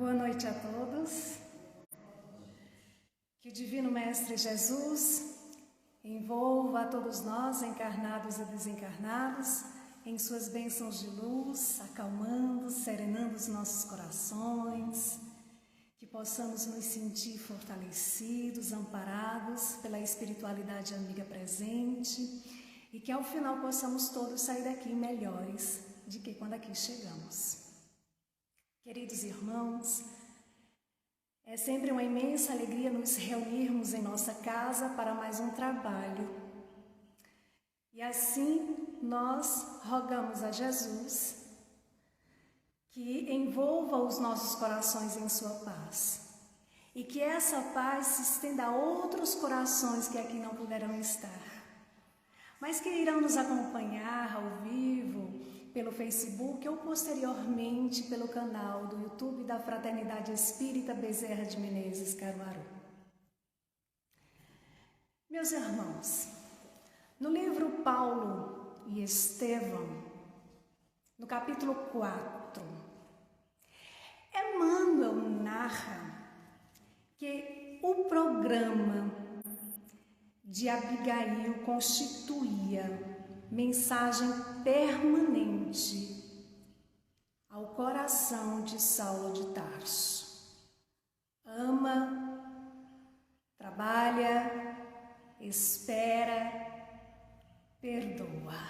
Boa noite a todos. Que o Divino Mestre Jesus envolva a todos nós, encarnados e desencarnados, em suas bênçãos de luz, acalmando, serenando os nossos corações, que possamos nos sentir fortalecidos, amparados pela espiritualidade amiga presente e que ao final possamos todos sair daqui melhores de que quando aqui chegamos. Queridos irmãos, é sempre uma imensa alegria nos reunirmos em nossa casa para mais um trabalho. E assim nós rogamos a Jesus que envolva os nossos corações em sua paz e que essa paz se estenda a outros corações que aqui não puderam estar, mas que irão nos acompanhar ao vivo pelo Facebook ou posteriormente pelo canal do YouTube da Fraternidade Espírita Bezerra de Menezes, Caruaru. Meus irmãos, no livro Paulo e Estevão, no capítulo 4, Emmanuel narra que o programa de Abigail constituía mensagem permanente ao coração de Saulo de Tarso. Ama, trabalha, espera, perdoa.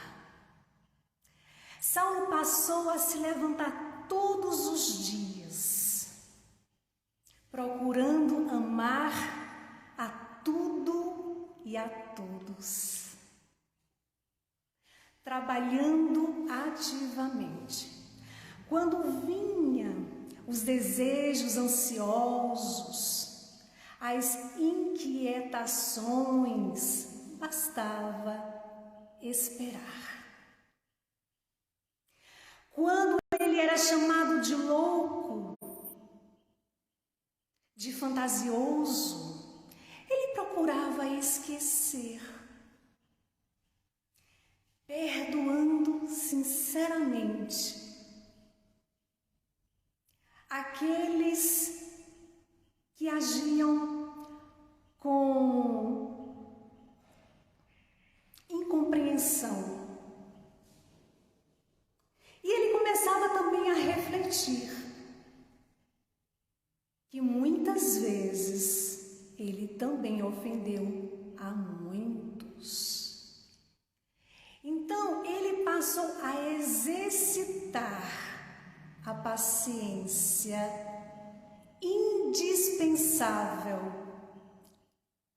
Saulo passou a se levantar todos os dias, procurando amar a tudo e a todos, trabalhando ativamente. Quando vinha os desejos ansiosos, as inquietações, bastava esperar. Quando ele era chamado de louco, de fantasioso, ele procurava esquecer, perdoando sinceramente aqueles que agiam com incompreensão. E ele começava também a refletir que muitas vezes ele também ofendeu a muitos. Então, ele passou a exercitar a paciência indispensável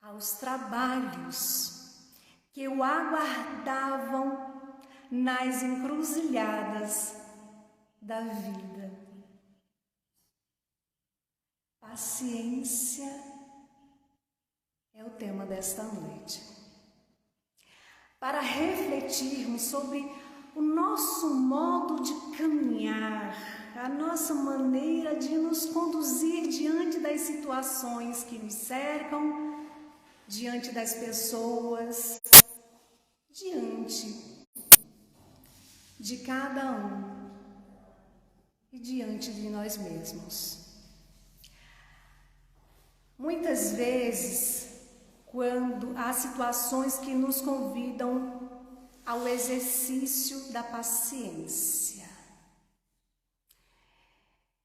aos trabalhos que o aguardavam nas encruzilhadas da vida. Paciência é o tema desta noite. Para refletirmos sobre o nosso modo de caminhar, a nossa maneira de nos conduzir diante das situações que nos cercam, diante das pessoas, diante de cada um e diante de nós mesmos. Muitas vezes, quando há situações que nos convidam ao exercício da paciência.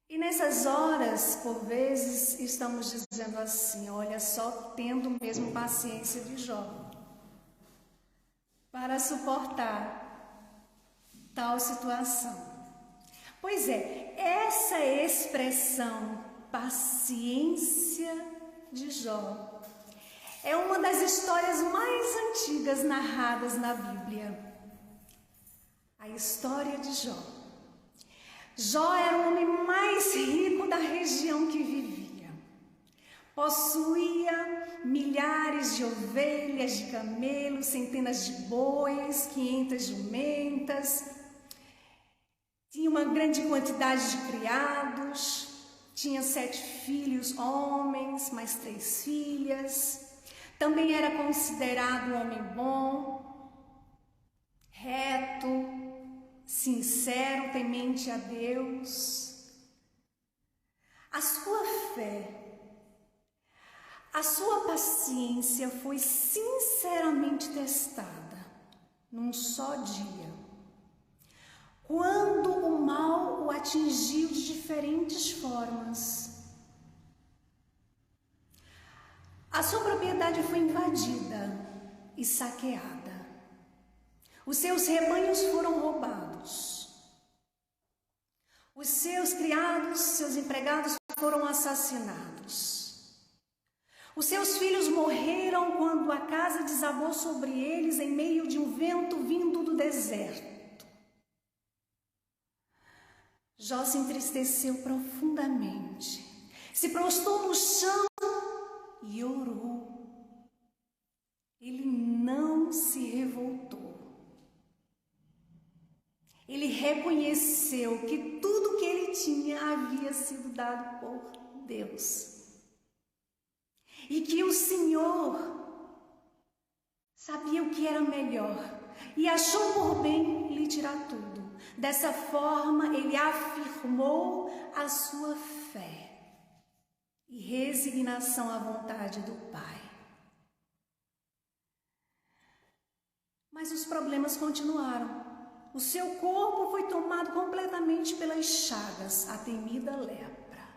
E nessas horas, por vezes, estamos dizendo assim, olha só, tendo mesmo paciência de Jó para suportar tal situação. Pois é, essa expressão, paciência de Jó, é uma das histórias mais antigas narradas na Bíblia. A história de Jó. Jó era o homem mais rico da região que vivia. Possuía milhares de ovelhas, de camelos, centenas de bois, 500 jumentas. Tinha uma grande quantidade de criados. Tinha 7 filhos homens, mais 3 filhas. Também era considerado um homem bom, reto, sincero, temente a Deus. A fé, a sua paciência foi sinceramente testada num só dia, quando o mal o atingiu de diferentes formas. A sua propriedade foi invadida e saqueada. Os seus rebanhos foram roubados. Os seus criados, seus empregados foram assassinados. Os seus filhos morreram quando a casa desabou sobre eles em meio de um vento vindo do deserto. Jó se entristeceu profundamente, se prostrou no chão e orou. Ele não se revoltou. Ele reconheceu que tudo que ele tinha havia sido dado por Deus. E que o Senhor sabia o que era melhor e achou por bem lhe tirar tudo. Dessa forma, ele afirmou a sua fé e resignação à vontade do Pai. Mas os problemas continuaram. O seu corpo foi tomado completamente pelas chagas, a temida lepra.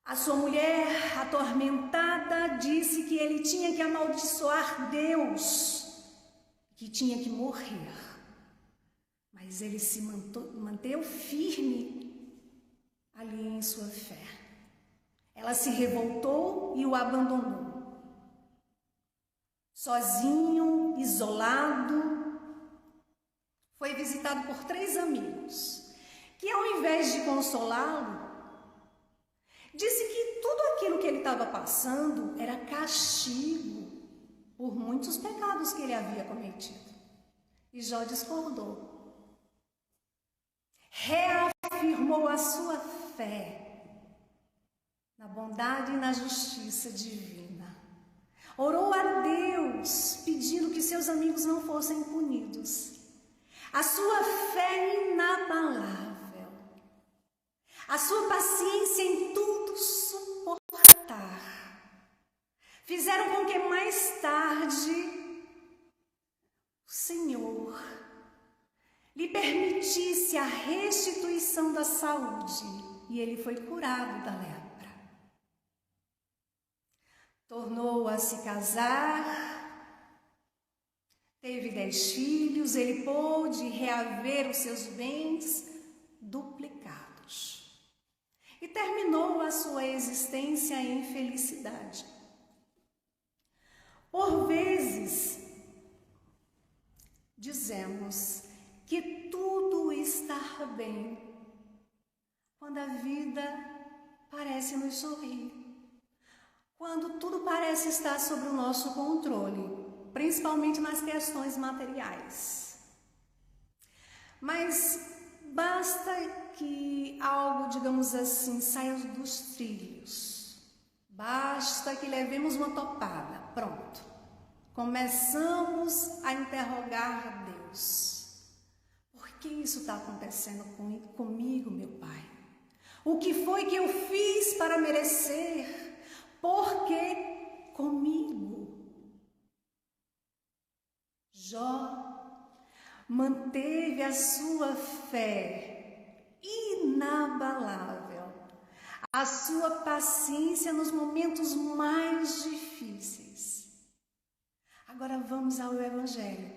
A sua mulher, atormentada, disse que ele tinha que amaldiçoar Deus, que tinha que morrer. Mas ele se manteve firme ali em sua fé. Ela se revoltou e o abandonou. Sozinho, isolado, foi visitado por 3 amigos, que ao invés de consolá-lo, disse que tudo aquilo que ele estava passando era castigo por muitos pecados que ele havia cometido. E Jó discordou. Reafirmou a sua fé na bondade e na justiça divina. Orou a Deus, pedindo que seus amigos não fossem punidos. A sua fé inabalável, a sua paciência em tudo suportar, fizeram com que mais tarde o Senhor lhe permitisse a restituição da saúde e ele foi curado da lepra. Tornou a se casar, teve 10 filhos, ele pôde reaver os seus bens duplicados e terminou a sua existência em felicidade. Por vezes, dizemos que tudo está bem quando a vida parece nos sorrir, quando tudo parece estar sob o nosso controle, principalmente nas questões materiais. Mas basta que algo, digamos assim, saia dos trilhos. Basta que levemos uma topada. Pronto. Começamos a interrogar Deus. Por que isso está acontecendo comigo, meu Pai? O que foi que eu fiz para merecer? Por que comigo? Jó manteve a sua fé inabalável, a sua paciência nos momentos mais difíceis. Agora vamos ao Evangelho,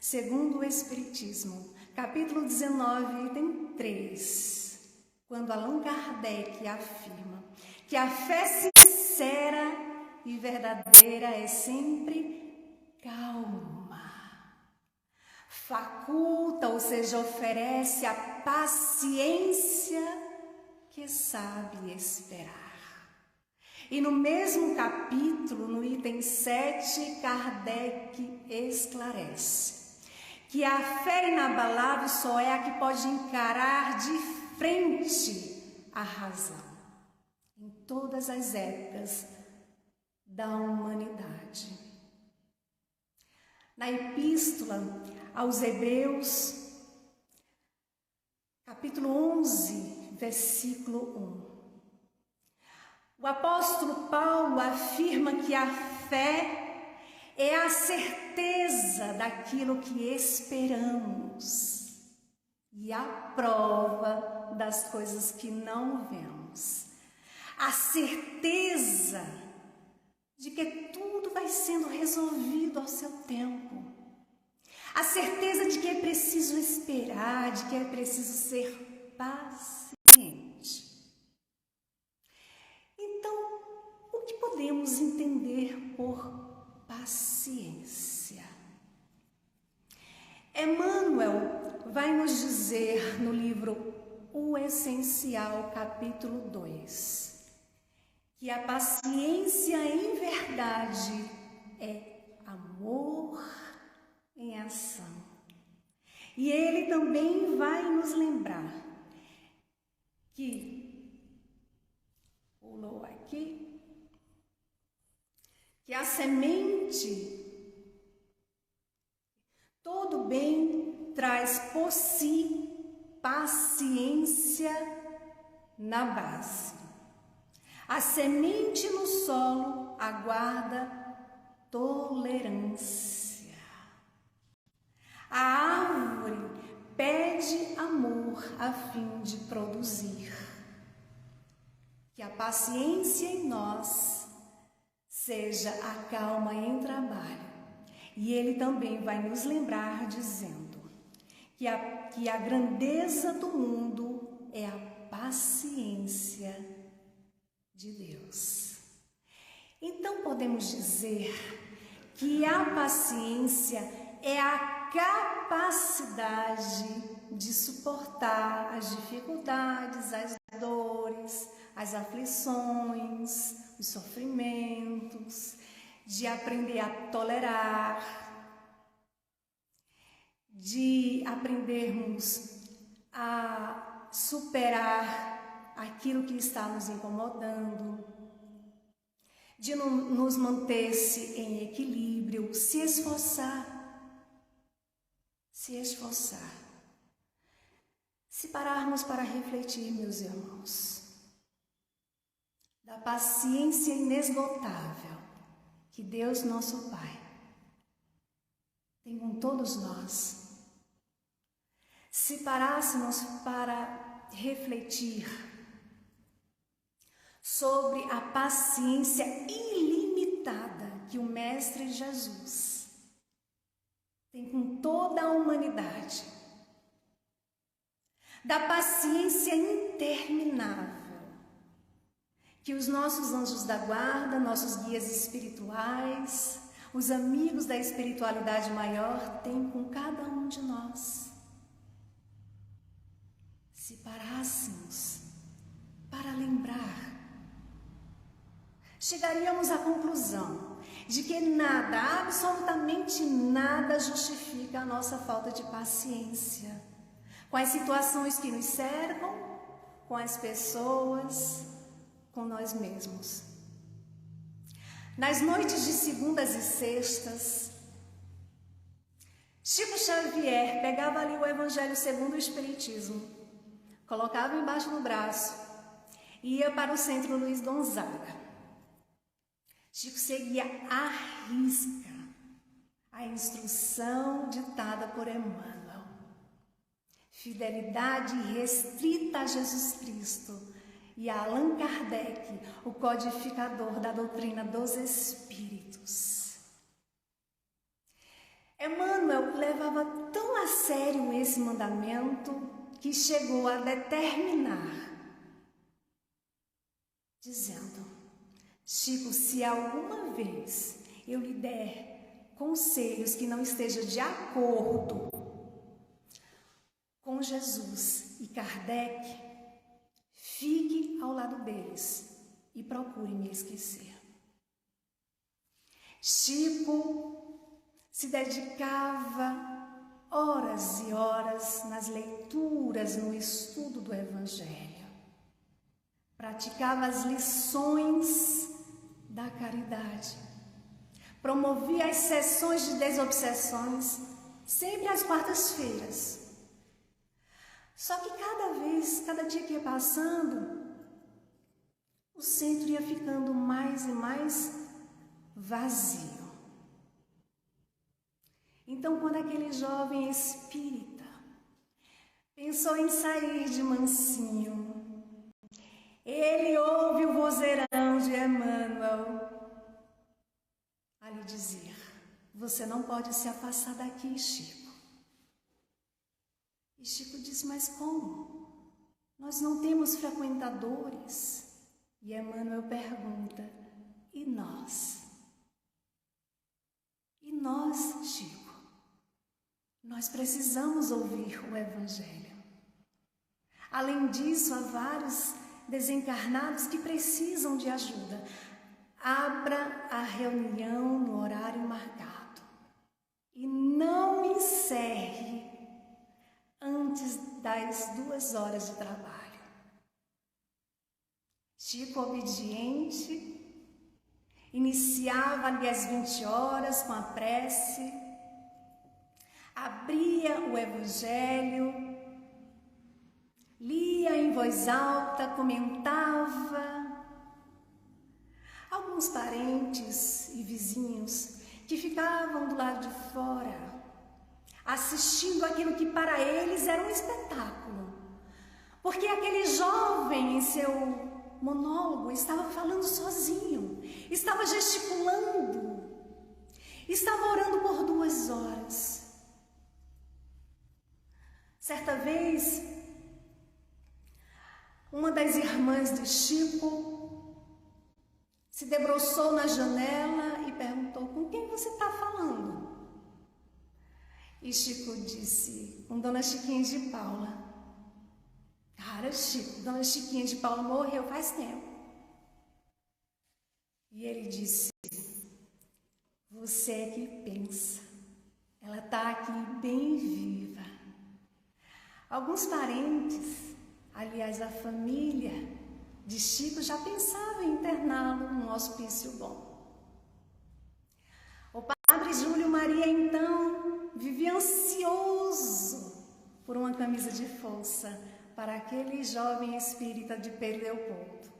segundo o Espiritismo, capítulo 19, item 3, quando Allan Kardec afirma que a fé sincera e verdadeira é sempre calma. Faculta, ou seja, oferece a paciência que sabe esperar. E no mesmo capítulo, no item 7, Kardec esclarece que a fé inabalável só é a que pode encarar de frente a razão em todas as épocas da humanidade. Na Epístola aos Hebreus, capítulo 11, versículo 1. O apóstolo Paulo afirma que a fé é a certeza daquilo que esperamos e a prova das coisas que não vemos. A certeza de que tudo vai sendo resolvido ao seu tempo. A certeza de que é preciso esperar, de que é preciso ser paciente. Então, o que podemos entender por paciência? Emmanuel vai nos dizer no livro O Essencial, capítulo 2, que a paciência em verdade é amor em ação. E ele também vai nos lembrar que, pulou aqui, que a semente, todo bem traz por si paciência na base. A semente no solo aguarda tolerância. A árvore pede amor a fim de produzir. Que a paciência em nós seja a calma em trabalho. E ele também vai nos lembrar dizendo que a grandeza do mundo é a paciência de Deus. Então podemos dizer que a paciência é a capacidade de suportar as dificuldades, as dores, as aflições, os sofrimentos, de aprender a tolerar, de aprendermos a superar aquilo que está nos incomodando, de nos manter-se em equilíbrio, se esforçar. Se pararmos para refletir, meus irmãos, da paciência inesgotável que Deus, nosso Pai, tem com todos nós, se parássemos para refletir sobre a paciência ilimitada que o Mestre Jesus tem com toda a humanidade, da paciência interminável que os nossos anjos da guarda, nossos guias espirituais, os amigos da espiritualidade maior têm com cada um de nós. Se parássemos para lembrar, chegaríamos à conclusão de que nada, absolutamente nada, justifica a nossa falta de paciência com as situações que nos cercam, com as pessoas, com nós mesmos. Nas noites de segundas e sextas, Chico Xavier pegava ali o Evangelho segundo o Espiritismo, colocava embaixo do braço e ia para o Centro Luiz Gonzaga. Chico seguia à risca a instrução ditada por Emmanuel. Fidelidade restrita a Jesus Cristo e a Allan Kardec, o codificador da doutrina dos Espíritos. Emmanuel levava tão a sério esse mandamento que chegou a determinar, dizendo: Chico, se alguma vez eu lhe der conselhos que não estejam de acordo com Jesus e Kardec, fique ao lado deles e procure me esquecer. Chico se dedicava horas e horas nas leituras, no estudo do Evangelho. Praticava as lições da caridade. Promovia as sessões de desobsessões, sempre às quartas-feiras. Só que cada dia que ia passando, o centro ia ficando mais e mais vazio. Então, quando aquele jovem espírita pensou em sair de mansinho, ele ouve o vozeirão de Emmanuel a lhe dizer: você não pode se afastar daqui, Chico. E Chico diz: mas como? Nós não temos frequentadores. E Emmanuel pergunta: e nós? E nós, Chico? Nós precisamos ouvir o Evangelho. Além disso, há vários desencarnados que precisam de ajuda. Abra a reunião no horário marcado e não encerre antes das 2 horas de trabalho. Chico, obediente, iniciava ali às 20 horas com a prece, abria o Evangelho, lia em voz alta, comentava. Alguns parentes e vizinhos que ficavam do lado de fora, assistindo aquilo que para eles era um espetáculo, porque aquele jovem em seu monólogo estava falando sozinho, estava gesticulando, estava orando por 2 horas. Certa vez, uma das irmãs de Chico se debruçou na janela e perguntou: com quem você está falando? E Chico disse: com Dona Chiquinha de Paula. Cara, Chico, Dona Chiquinha de Paula morreu faz tempo. E ele disse: você é que pensa, ela está aqui bem viva. Alguns parentes, aliás, a família de Chico já pensava em interná-lo num hospício bom. O padre Júlio Maria, então, vivia ansioso por uma camisa de força para aquele jovem espírita de Pedro Leopoldo.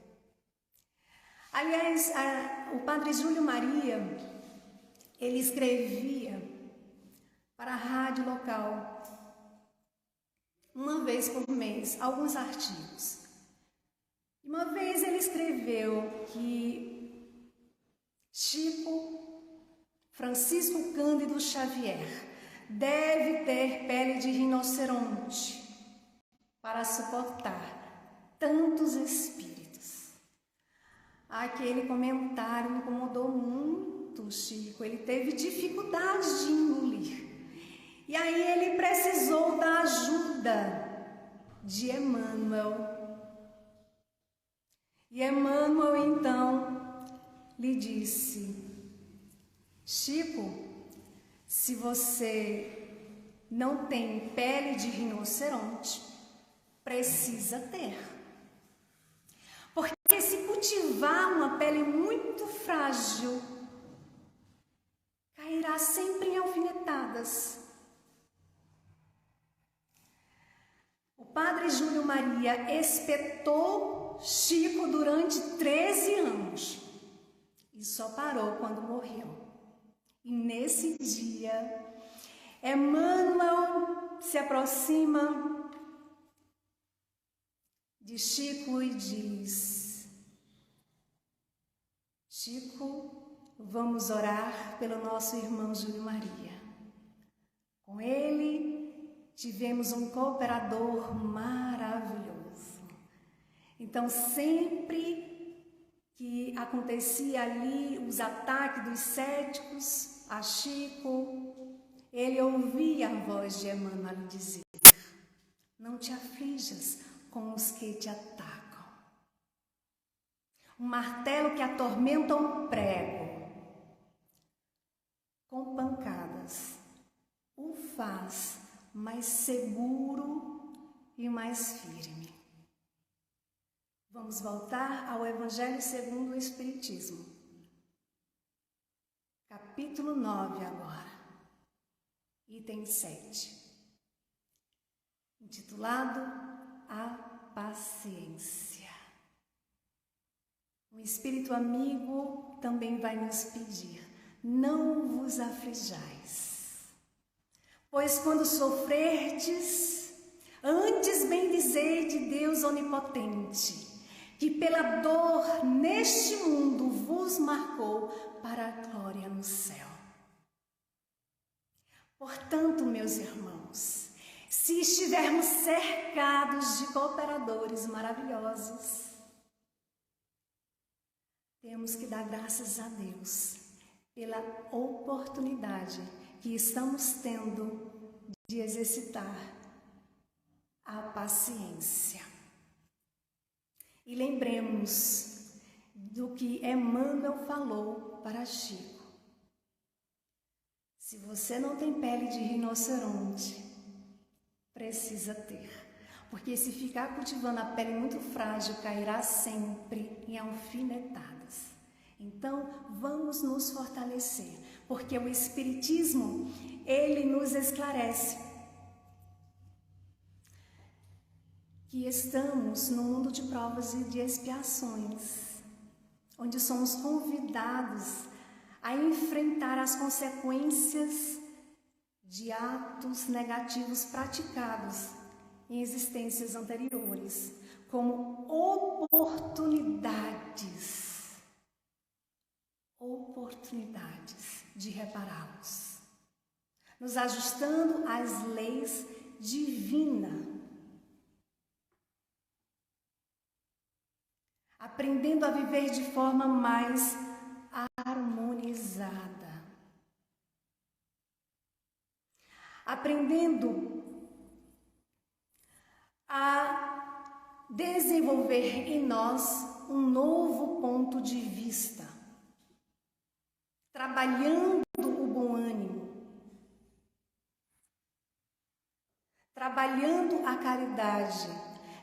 Aliás, o padre Júlio Maria, ele escrevia para a rádio local, uma vez por mês, alguns artigos. E uma vez ele escreveu que Chico Francisco Cândido Xavier deve ter pele de rinoceronte para suportar tantos espíritos. Aquele comentário incomodou muito Chico, ele teve dificuldade de engolir. E aí ele precisou da ajuda de Emmanuel. E Emmanuel então lhe disse: Chico, se você não tem pele de rinoceronte, precisa ter. Porque se cultivar uma pele muito frágil, cairá sempre em alfinetadas. O padre Júlio Maria espetou Chico durante 13 anos e só parou quando morreu. E nesse dia, Emmanuel se aproxima de Chico e diz: Chico, vamos orar pelo nosso irmão Júlio Maria. Com ele tivemos um cooperador maravilhoso. Então, sempre que acontecia ali os ataques dos céticos a Chico, ele ouvia a voz de Emmanuel lhe dizer: não te aflijas com os que te atacam. Um martelo que atormenta um prego com pancadas o faz mais seguro e mais firme. Vamos voltar ao Evangelho segundo o Espiritismo. Capítulo 9 agora, item 7, intitulado A Paciência. Espírito amigo também vai nos pedir: não vos aflijais, pois quando sofrerdes, antes bendizei de Deus onipotente, que pela dor neste mundo vos marcou para a glória no céu. Portanto, meus irmãos, se estivermos cercados de cooperadores maravilhosos, temos que dar graças a Deus pela oportunidade que estamos tendo de exercitar a paciência. E lembremos do que Emmanuel falou para Chico. Se você não tem pele de rinoceronte, precisa ter. Porque se ficar cultivando a pele muito frágil, cairá sempre em alfinetadas. Então, vamos nos fortalecer, porque o Espiritismo, ele nos esclarece que estamos no mundo de provas e de expiações, onde somos convidados a enfrentar as consequências de atos negativos praticados em existências anteriores, como oportunidades de repará-los, nos ajustando às leis divinas, aprendendo a viver de forma mais harmonizada, aprendendo a desenvolver em nós um novo ponto de vista, trabalhando o bom ânimo, trabalhando a caridade,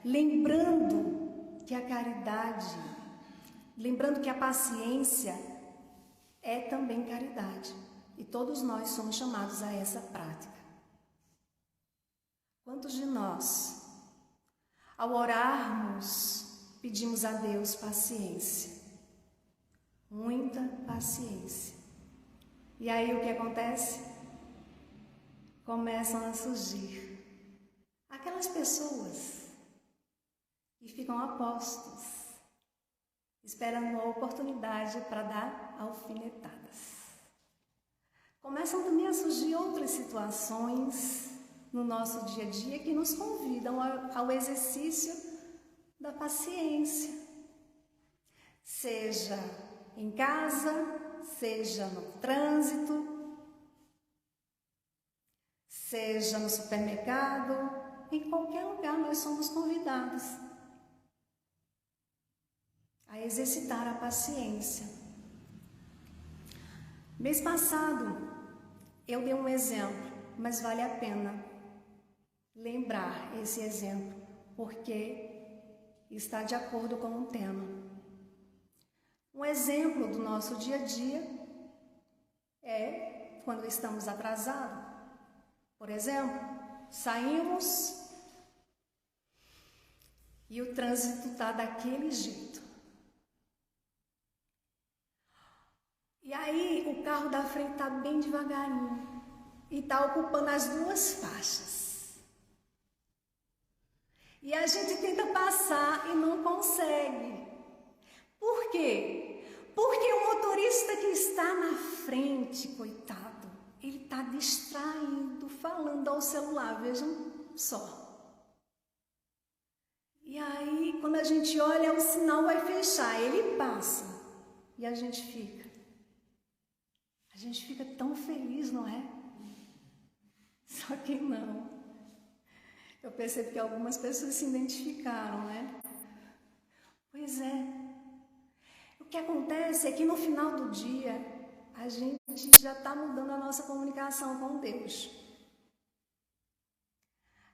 lembrando que a paciência é também caridade, e todos nós somos chamados a essa prática. Quantos de nós, ao orarmos, pedimos a Deus paciência, muita paciência? E aí o que acontece? Começam a surgir aquelas pessoas que ficam a postos, esperando uma oportunidade para dar alfinetadas. Começam também a surgir outras situações no nosso dia a dia que nos convidam ao exercício da paciência, seja em casa, seja no trânsito, seja no supermercado, em qualquer lugar nós somos convidados a exercitar a paciência. Mês passado eu dei um exemplo, mas vale a pena lembrar esse exemplo, porque está de acordo com o tema. Um exemplo do nosso dia a dia é quando estamos atrasados. Por exemplo, saímos e o trânsito está daquele jeito. E aí o carro da frente está bem devagarinho e está ocupando as duas faixas. E a gente tenta passar e não consegue. Por quê? Porque o motorista que está na frente, coitado, ele está distraído, falando ao celular, vejam só. E aí, quando a gente olha, o sinal vai fechar, ele passa e a gente fica tão feliz, não é? Só que não. Eu percebo que algumas pessoas se identificaram, né? Pois é. O que acontece é que no final do dia, a gente já está mudando a nossa comunicação com Deus.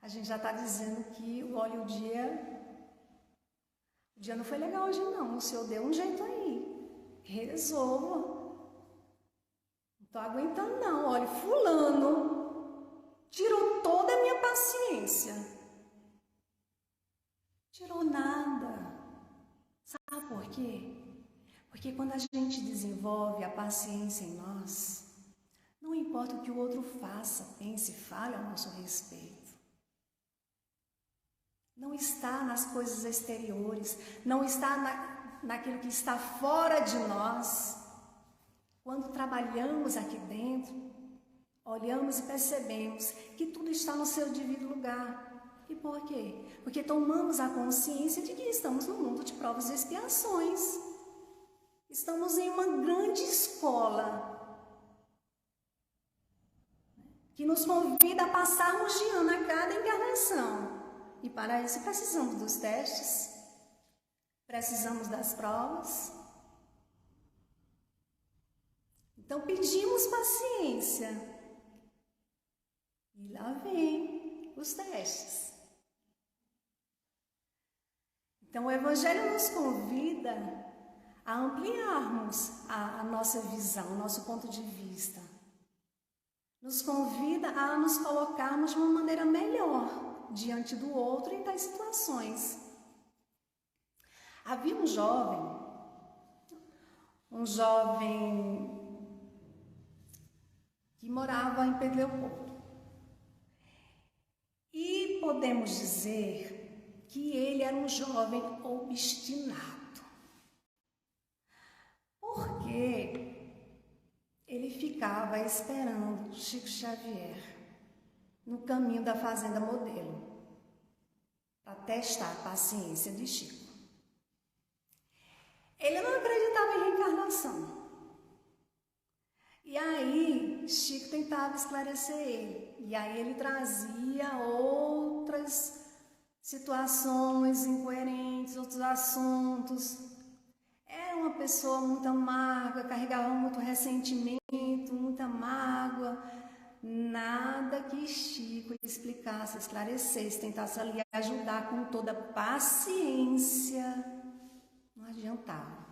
A gente já está dizendo que olha, o dia não foi legal hoje não, o Senhor deu um jeito aí, resolva. Não estou aguentando não, olha, fulano tirou toda a minha paciência. Tirou nada. Sabe por quê? Porque quando a gente desenvolve a paciência em nós, não importa o que o outro faça, pense, fale ao nosso respeito. Não está nas coisas exteriores, não está naquilo que está fora de nós. Quando trabalhamos aqui dentro, olhamos e percebemos que tudo está no seu devido lugar. E por quê? Porque tomamos a consciência de que estamos num mundo de provas e expiações. Estamos em uma grande escola que nos convida a passarmos de ano a cada encarnação. E para isso precisamos dos testes, precisamos das provas. Então pedimos paciência. E lá vem os testes. Então o Evangelho nos convida a ampliarmos a nossa visão, o nosso ponto de vista. Nos convida a nos colocarmos de uma maneira melhor diante do outro em tais situações. Havia um jovem que morava em Pedro Leopoldo. E podemos dizer que ele era um jovem obstinado. Porque ele ficava esperando Chico Xavier no caminho da Fazenda Modelo, para testar a paciência de Chico. Ele não acreditava em reencarnação. E aí, Chico tentava esclarecer ele. E aí ele trazia outras situações incoerentes, outros assuntos. Era uma pessoa muito amarga, carregava muito ressentimento, muita mágoa. Nada que Chico explicasse, esclarecesse, tentasse ali ajudar com toda paciência, não adiantava.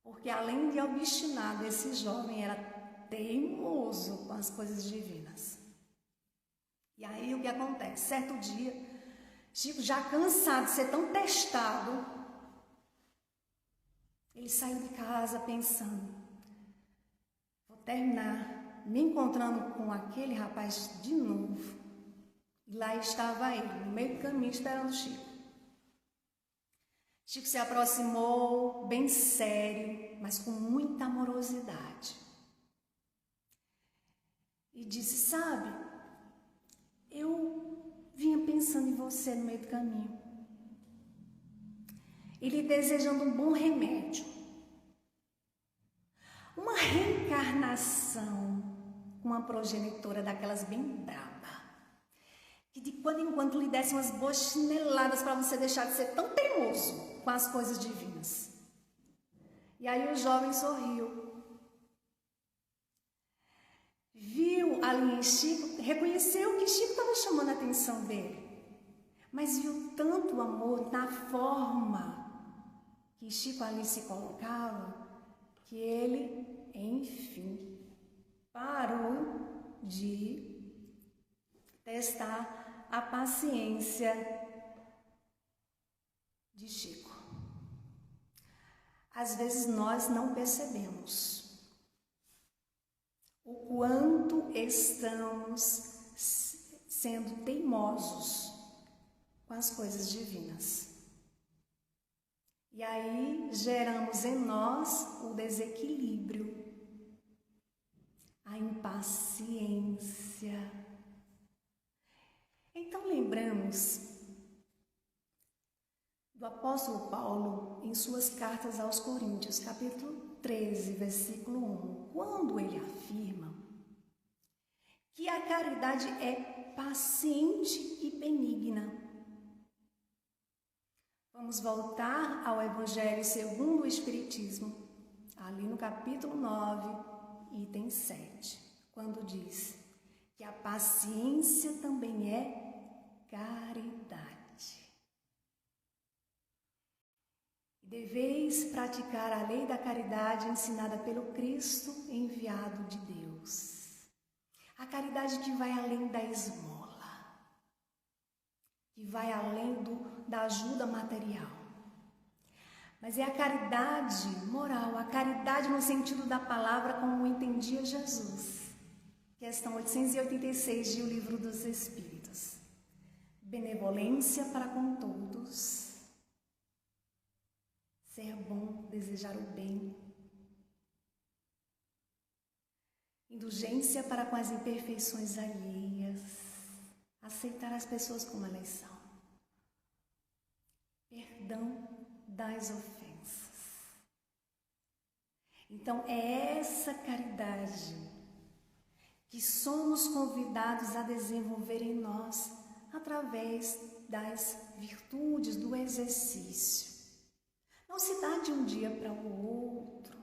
Porque além de obstinado, esse jovem era teimoso com as coisas divinas. E aí o que acontece? Certo dia, Chico, já cansado de ser tão testado, ele saiu de casa pensando, vou terminar me encontrando com aquele rapaz de novo. E lá estava ele, no meio do caminho, esperando Chico. Chico se aproximou, bem sério, mas com muita amorosidade. E disse, sabe, eu vinha pensando em você no meio do caminho. E lhe desejando um bom remédio. Uma reencarnação com uma progenitora daquelas bem braba, que de quando em quando lhe desse umas boas chineladas para você deixar de ser tão teimoso com as coisas divinas. E aí o jovem sorriu. Viu ali em Chico, reconheceu que Chico estava chamando a atenção dele, mas viu tanto amor na forma que Chico ali se colocava, que ele, enfim, parou de testar a paciência de Chico. Às vezes nós não percebemos o quanto estamos sendo teimosos com as coisas divinas. E aí geramos em nós o desequilíbrio, a impaciência. Então lembramos do apóstolo Paulo em suas cartas aos Coríntios, capítulo 13, versículo 1, quando ele afirma que a caridade é paciente e benigna. Vamos voltar ao Evangelho segundo o Espiritismo, ali no capítulo 9, item 7, quando diz que a paciência também é caridade. Deveis praticar a lei da caridade ensinada pelo Cristo enviado de Deus. A caridade que vai além da esmola, que vai além da ajuda material. mas é a caridade moral, a caridade no sentido da palavra como entendia Jesus. Questão 886 de O Livro dos Espíritos. Benevolência para com todos, ser bom, desejar o bem, indulgência para com as imperfeições alheias, aceitar as pessoas como elas são, perdão das ofensas. Então é essa caridade que somos convidados a desenvolver em nós através das virtudes do exercício. Não se dá de um dia para o outro,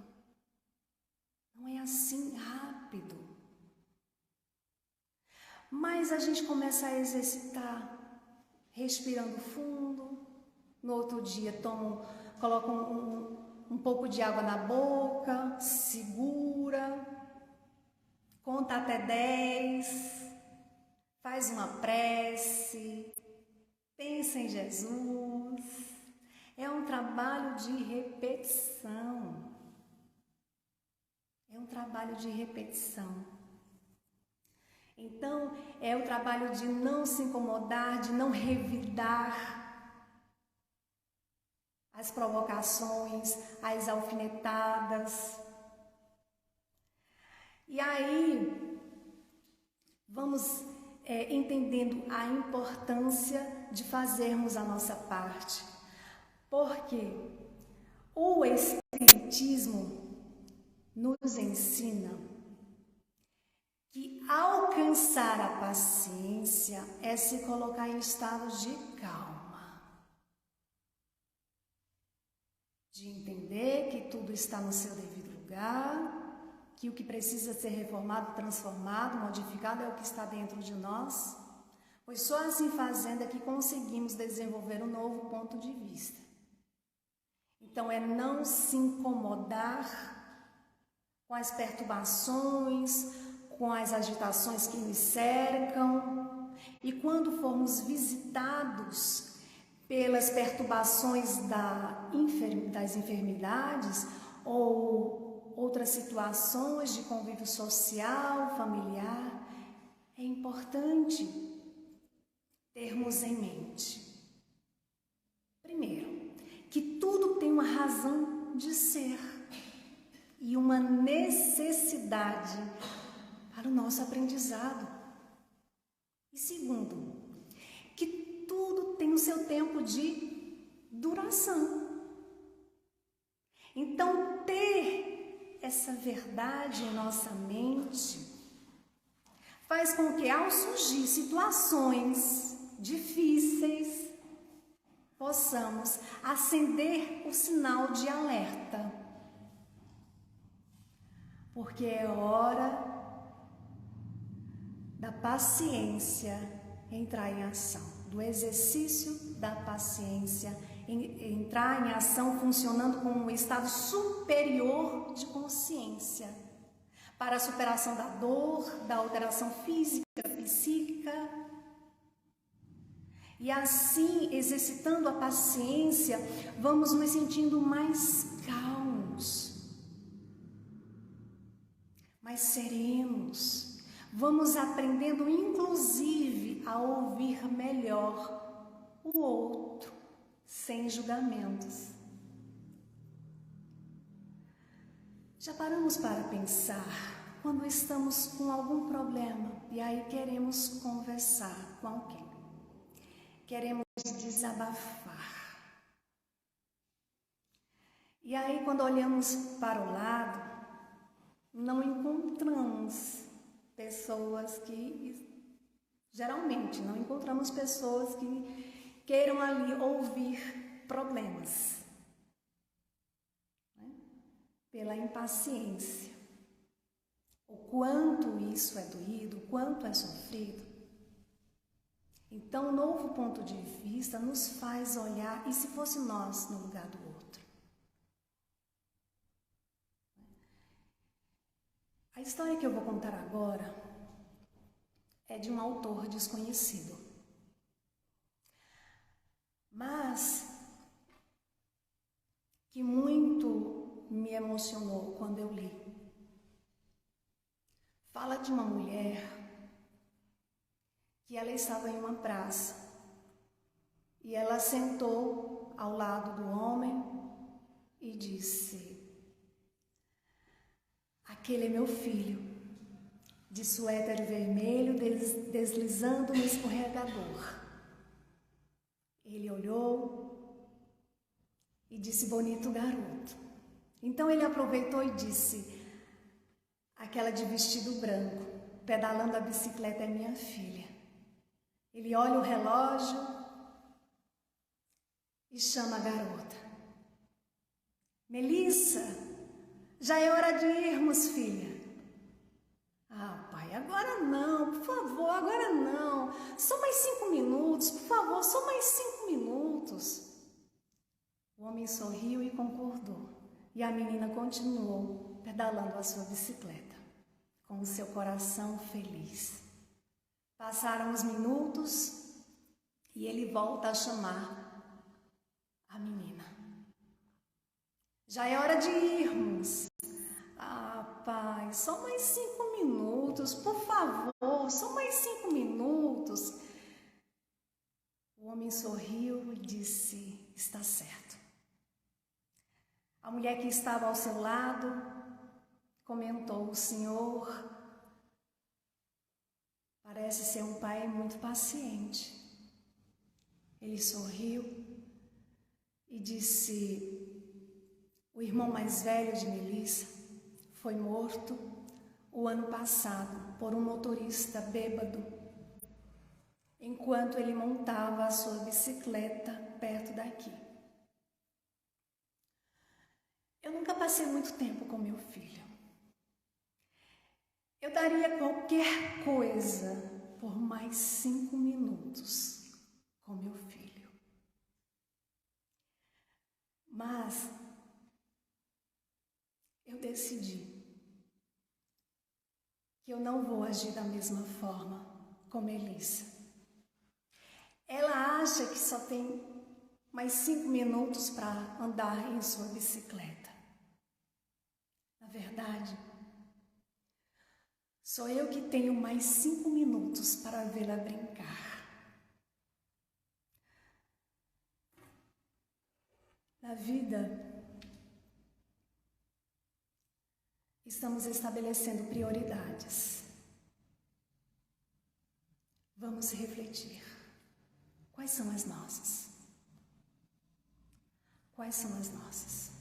não é assim rápido. Mas a gente começa a exercitar, respirando fundo, no outro dia coloca um pouco de água na boca, segura, conta até 10, faz uma prece, pensa em Jesus. É um trabalho de repetição. É um trabalho de repetição. Então, é o trabalho de não se incomodar, de não revidar as provocações, as alfinetadas. E aí, vamos entendendo a importância de fazermos a nossa parte. Porque o Espiritismo nos ensina que alcançar a paciência é se colocar em estado de calma, de entender que tudo está no seu devido lugar, que o que precisa ser reformado, transformado, modificado é o que está dentro de nós, pois só assim fazendo é que conseguimos desenvolver um novo ponto de vista. Então é não se incomodar com as perturbações, com as agitações que nos cercam, e quando formos visitados pelas perturbações das enfermidades ou outras situações de convívio social, familiar, é importante termos em mente, primeiro, que tudo tem uma razão de ser e uma necessidade para o nosso aprendizado. E segundo, que tudo tem o seu tempo de duração. Então, ter essa verdade em nossa mente faz com que, ao surgir situações difíceis, possamos acender o sinal de alerta. Porque é hora da paciência entrar em ação, do exercício da paciência entrar em ação, funcionando como um estado superior de consciência para a superação da dor, da alteração física, psíquica. E assim, exercitando a paciência, vamos nos sentindo mais calmos, mais serenos. Vamos aprendendo, inclusive, a ouvir melhor o outro, sem julgamentos. Já paramos para pensar quando estamos com algum problema e aí queremos conversar com alguém? Queremos desabafar. E aí, quando olhamos para o lado, não encontramos pessoas geralmente não encontramos pessoas que queiram ali ouvir problemas, né? Pela impaciência. O quanto isso é doído, o quanto é sofrido. Então, um novo ponto de vista nos faz olhar, e se fosse nós no lugar do outro? A história que eu vou contar agora é de um autor desconhecido. Mas que muito me emocionou quando eu li. Fala de uma mulher que ela estava em uma praça e ela sentou ao lado do homem e disse: aquele é meu filho, de suéter vermelho deslizando no escorregador. Ele olhou e disse: bonito garoto. Então ele aproveitou e disse: aquela de vestido branco, pedalando a bicicleta é minha filha. Ele olha o relógio e chama a garota: Melissa, já é hora de irmos, filha. Ah, pai, agora não, por favor, agora não. Só mais 5 minutos, por favor, só mais 5 minutos. O homem sorriu e concordou. E a menina continuou pedalando a sua bicicleta, com o seu coração feliz. Passaram os minutos e ele volta a chamar a menina. Já é hora de irmos. Ah, pai, só mais 5 minutos, por favor, só mais 5 minutos. O homem sorriu e disse: está certo. A mulher que estava ao seu lado comentou: o senhor parece ser um pai muito paciente. Ele sorriu e disse: o irmão mais velho de Melissa foi morto o ano passado por um motorista bêbado, enquanto ele montava a sua bicicleta perto daqui. Eu nunca passei muito tempo com meu filho. Eu daria qualquer coisa por mais 5 minutos com meu filho. Mas eu decidi que eu não vou agir da mesma forma com Melissa. Ela acha que só tem mais 5 minutos para andar em sua bicicleta. Na verdade, sou eu que tenho mais 5 minutos para vê-la brincar. Na vida, estamos estabelecendo prioridades. Vamos refletir. Quais são as nossas? Quais são as nossas?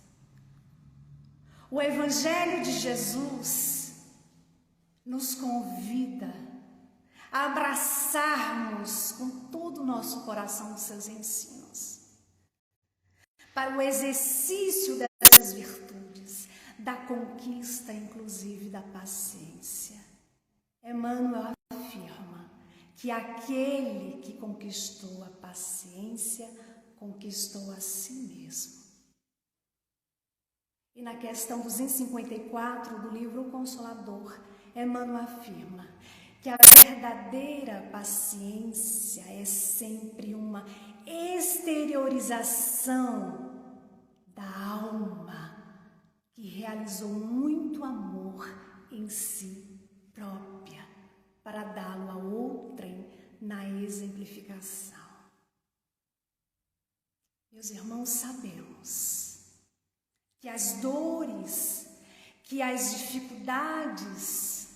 O Evangelho de Jesus nos convida a abraçarmos com todo o nosso coração os seus ensinos, para o exercício dessas virtudes, da conquista, inclusive, da paciência. Emmanuel afirma que aquele que conquistou a paciência, conquistou a si mesmo. E na questão 254 do livro O Consolador, Emmanuel afirma que a verdadeira paciência é sempre uma exteriorização da alma que realizou muito amor em si própria para dá-lo a outrem na exemplificação. Meus irmãos, sabemos que as dores, que as dificuldades,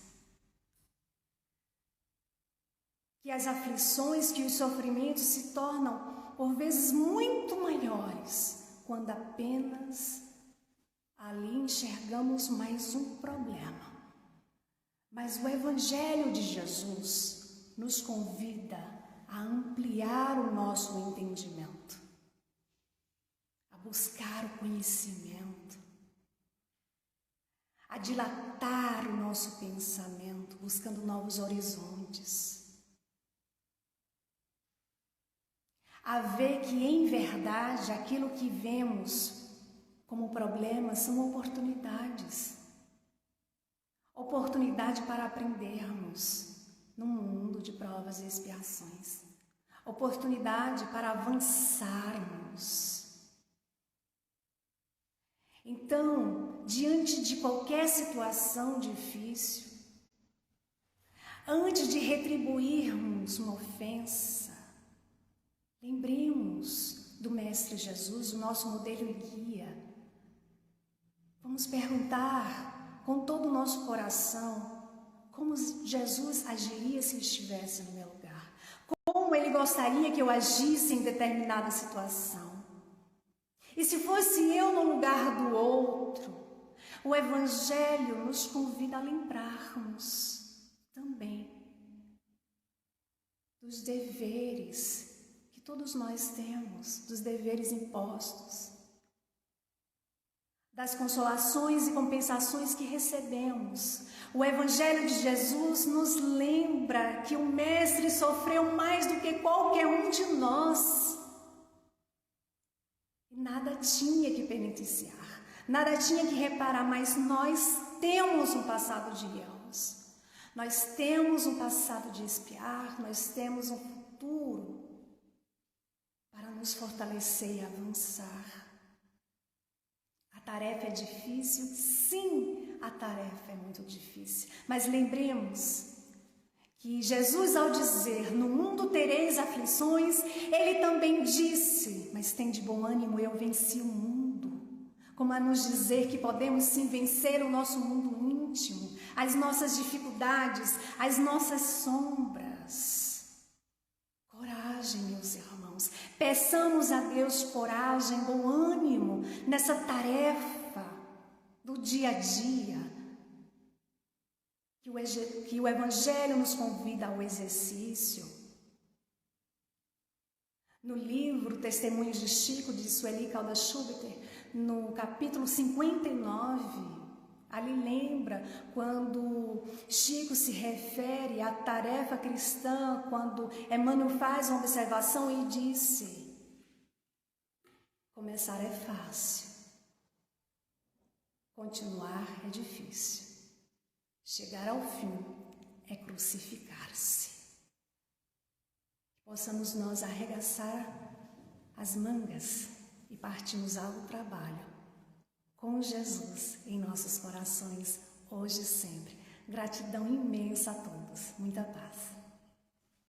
que as aflições, que os sofrimentos se tornam por vezes muito maiores quando apenas ali enxergamos mais um problema. Mas o Evangelho de Jesus nos convida a ampliar o nosso entendimento, a buscar o conhecimento, a dilatar o nosso pensamento, buscando novos horizontes, a ver que, em verdade, aquilo que vemos como problemas são oportunidades. Oportunidade para aprendermos num mundo de provas e expiações. Oportunidade para avançarmos. Então, diante de qualquer situação difícil, antes de retribuirmos uma ofensa, lembremos do Mestre Jesus, o nosso modelo e guia. Vamos perguntar com todo o nosso coração como Jesus agiria se estivesse no meu lugar. Como ele gostaria que eu agisse em determinada situação. E se fosse eu no lugar do outro, o Evangelho nos convida a lembrarmos também dos deveres que todos nós temos, dos deveres impostos, das consolações e compensações que recebemos. O Evangelho de Jesus nos lembra que o Mestre sofreu mais do que qualquer um de nós. Nada tinha que penitenciar, nada tinha que reparar, mas nós temos um passado de erros, nós temos um passado de expiar, nós temos um futuro para nos fortalecer e avançar. A tarefa é difícil? Sim, a tarefa é muito difícil, mas lembremos que Jesus, ao dizer, no mundo tereis aflições, ele também disse, mas tem de bom ânimo, eu venci o mundo. Como a nos dizer que podemos sim vencer o nosso mundo íntimo, as nossas dificuldades, as nossas sombras. Coragem, meus irmãos, peçamos a Deus coragem, bom ânimo nessa tarefa do dia a dia, que o Evangelho nos convida ao exercício. No livro Testemunhos de Chico, de Sueli Caldas Schubter, no capítulo 59, ali lembra quando Chico se refere à tarefa cristã, quando Emmanuel faz uma observação e disse: começar é fácil, continuar é difícil. Chegar ao fim é crucificar-se. Possamos nós arregaçar as mangas e partirmos ao trabalho com Jesus em nossos corações, hoje e sempre. Gratidão imensa a todos. Muita paz.